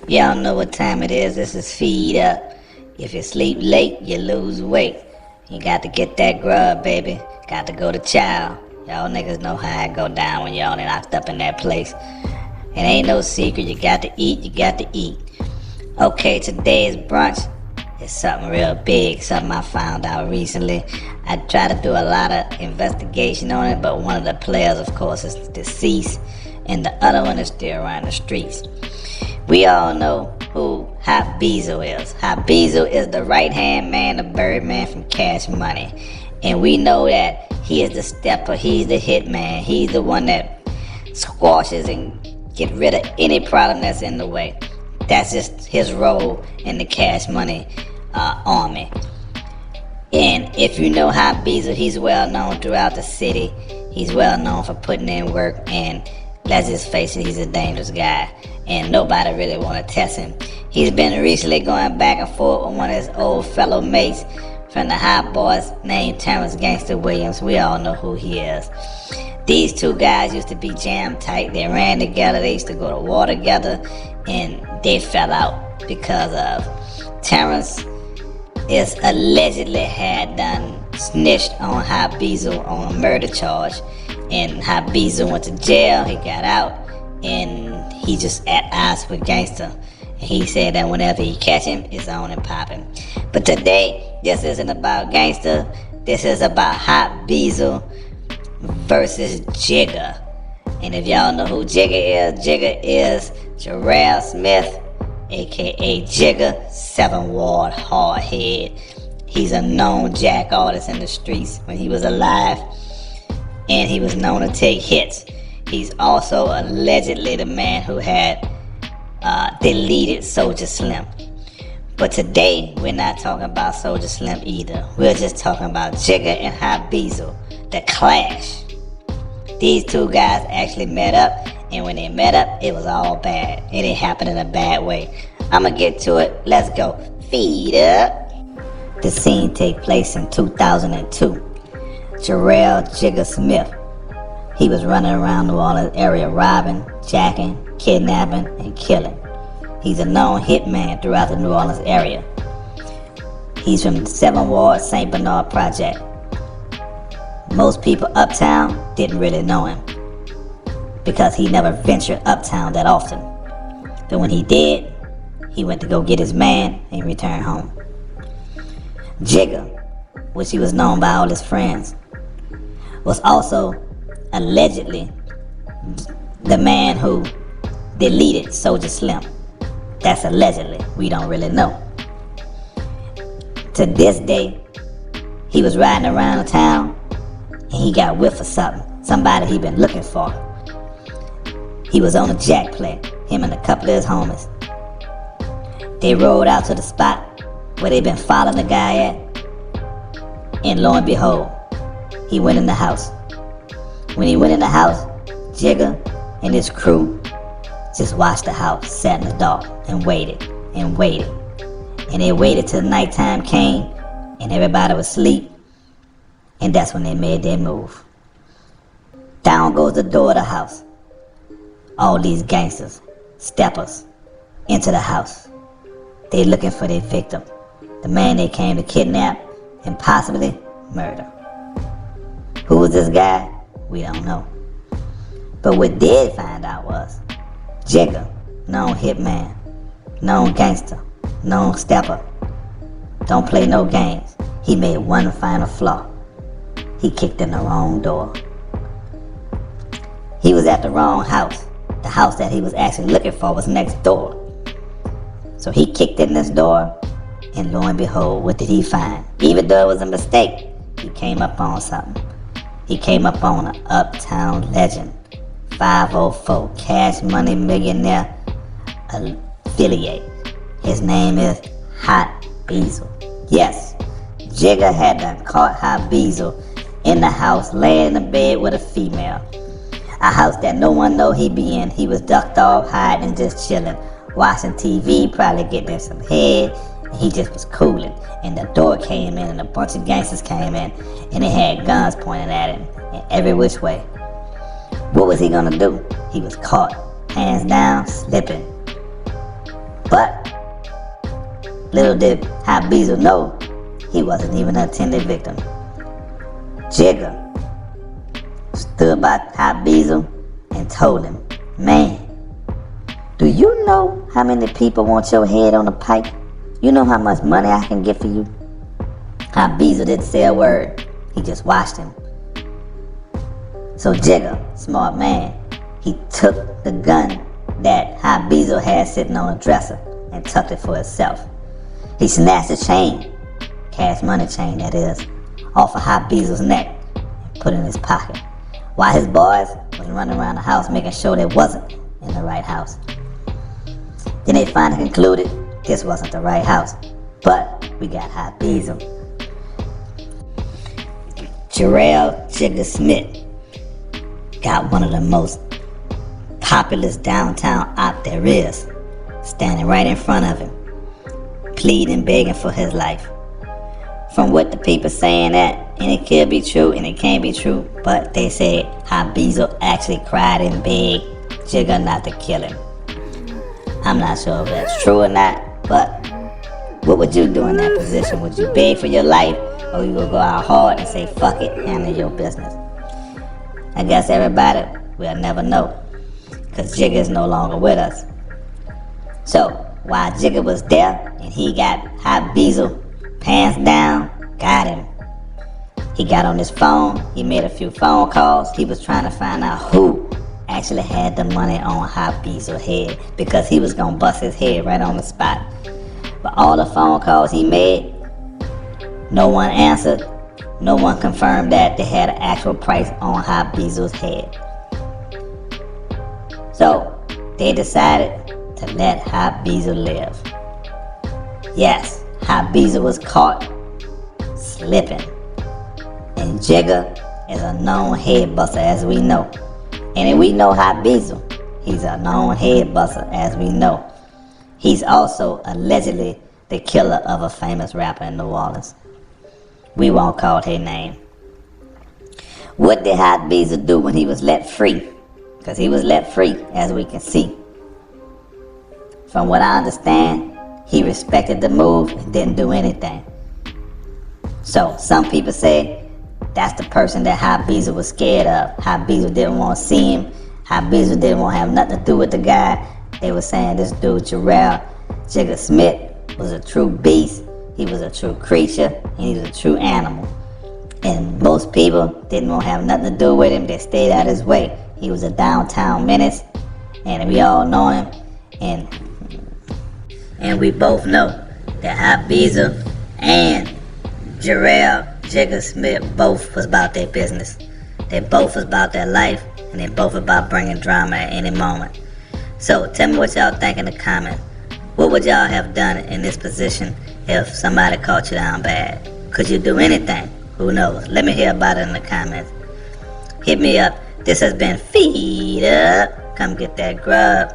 Y'all know what time it is. This is Feed Up. If you sleep late, you lose weight. You got to get that grub, baby. Got to go to chow. Y'all niggas know how it go down when y'all locked up in that place. It ain't no secret. You got to eat. You got to eat. Okay, today's brunch is something real big. Something I found out recently. I tried to do a lot of investigation on it, but one of the players, of course, is deceased, and the other one is still around the streets. We all know who Bezzo is. Bezzo is the right-hand man, the Birdman from Cash Money. And we know that he is the stepper, he's the hitman, he's the one that squashes and get rid of any problem that's in the way. That's just his role in the Cash Money army. And if you know Bezzo, he's well known throughout the city. He's well known for putting in work, and let's just face it, he's a dangerous guy, and nobody really want to test him. He's been recently going back and forth with one of his old fellow mates from the Hot Boys named Terrence Gangster Williams. We all know who he is. These two guys used to be jam tight. They ran together, they used to go to war together, and they fell out because of Terrence is allegedly had done snitched on Bezzo on a murder charge. And Bezzo went to jail, he got out, and he just at odds with Gangsta. And he said that whenever he catch him, it's on and popping. But today, this isn't about Gangsta. This is about Bezzo versus Jigga. And if y'all know who Jigga is Garelle Smith, aka Jigga, 7 Ward Hardhead. He's a known jack artist in the streets when he was alive, and he was known to take hits. He's also allegedly the man who had deleted Soulja Slim. But today, we're not talking about Soulja Slim either. We're just talking about Jigga and Bezzo, the clash. These two guys actually met up, and when they met up, it was all bad. It didn't happen in a bad way. I'ma get to it. Let's go. Feed up. The scene take place in 2002. Garelle Jigga Smith. He was running around New Orleans area robbing, jacking, kidnapping, and killing. He's a known hitman throughout the New Orleans area. He's from the 7 Ward St. Bernard Project. Most people uptown didn't really know him because he never ventured uptown that often. But when he did, he went to go get his man and return home. Jigga, which he was known by all his friends, was also allegedly the man who deleted Soulja Slim. That's allegedly. We don't really know. To this day, he was riding around town and he got whiff of something. Somebody he been looking for. He was on a jack play, him and a couple of his homies. They rode out to the spot where they been following the guy at, and lo and behold, he went in the house. When he went in the house, Jigga and his crew just watched the house, sat in the dark, and waited, and waited. And they waited till nighttime came, and everybody was asleep, and that's when they made their move. Down goes the door of the house. All these gangsters, steppers, into the house. They looking for their victim, the man they came to kidnap and possibly murder. Who was this guy? We don't know. But what did find out was Jigga, known hitman, known gangster, known stepper, don't play no games. He made one final flaw. He kicked in the wrong door. He was at the wrong house. The house that he was actually looking for was next door. So he kicked in this door, and lo and behold, what did he find? Even though it was a mistake, he came up on something. He came up on an uptown legend, 504 Cash Money millionaire affiliate. His name is Bezzo. Yes, Jigga had done caught Bezzo in the house, laying in the bed with a female. A house that no one know he be in. He was ducked off, hiding, just chilling, watching TV, probably getting in some head, and he just was cooling. And the door came in, and a bunch of gangsters came in, and they had guns pointing at him in every which way. What was he gonna do? He was caught, hands down, slipping. But little did Bezzo know, he wasn't even an intended victim. Jigga stood by Bezzo and told him, man, do you know how many people want your head on the pike? You know how much money I can get for you? Bezzo didn't say a word. He just watched him. So Jigga, smart man, he took the gun that Bezzo had sitting on a dresser and tucked it for himself. He snatched the chain, cash money chain that is, off of Bezzo's neck and put it in his pocket, while his boys was running around the house making sure they wasn't in the right house. Then they finally concluded this wasn't the right house, but we got Bezzo. Garelle Jigga Smith got one of the most populous downtown op there is, standing right in front of him, pleading, begging for his life. From what the people saying that, and it could be true and it can't be true, but they said Bezzo actually cried and begged Jigga not to kill him. I'm not sure if that's true or not, but what would you do in that position? Would you beg for your life, or you would go out hard and say, fuck it, handle your business? I guess everybody will never know, because Jigga is no longer with us. So, while Jigga was there, and he got Bezzo pants down, got him. He got on his phone, he made a few phone calls, he was trying to find out who actually had the money on Bezzo's head, because he was gonna bust his head right on the spot. But all the phone calls he made, no one answered, no one confirmed that they had an actual price on Bezzo's head. So they decided to let Bezzo live. Yes, Bezzo was caught slipping, and Jigga is a known head buster, as we know. And we know Bezzo, he's a known head buster, as we know. He's also allegedly the killer of a famous rapper in New Orleans. We won't call his name. What did Bezzo do when he was let free? Because he was let free, as we can see. From what I understand, he respected the move and didn't do anything. So some people say that's the person that Bezzo was scared of. Bezzo didn't want to see him. Bezzo didn't want to have nothing to do with the guy. They were saying this dude, Garelle Jigga Smith, was a true beast. He was a true creature, and he was a true animal. And most people didn't want to have nothing to do with him. They stayed out of his way. He was a downtown menace, and we all know him. And we both know that Bezzo and Garelle Jigga Smith both was about their business. They both was about their life, and they both about bringing drama at any moment. So tell me what y'all think in the comments. What would y'all have done in this position if somebody caught you down bad? Could you do anything? Who knows? Let me hear about it in the comments. Hit me up. This has been Feed Up. Come get that grub.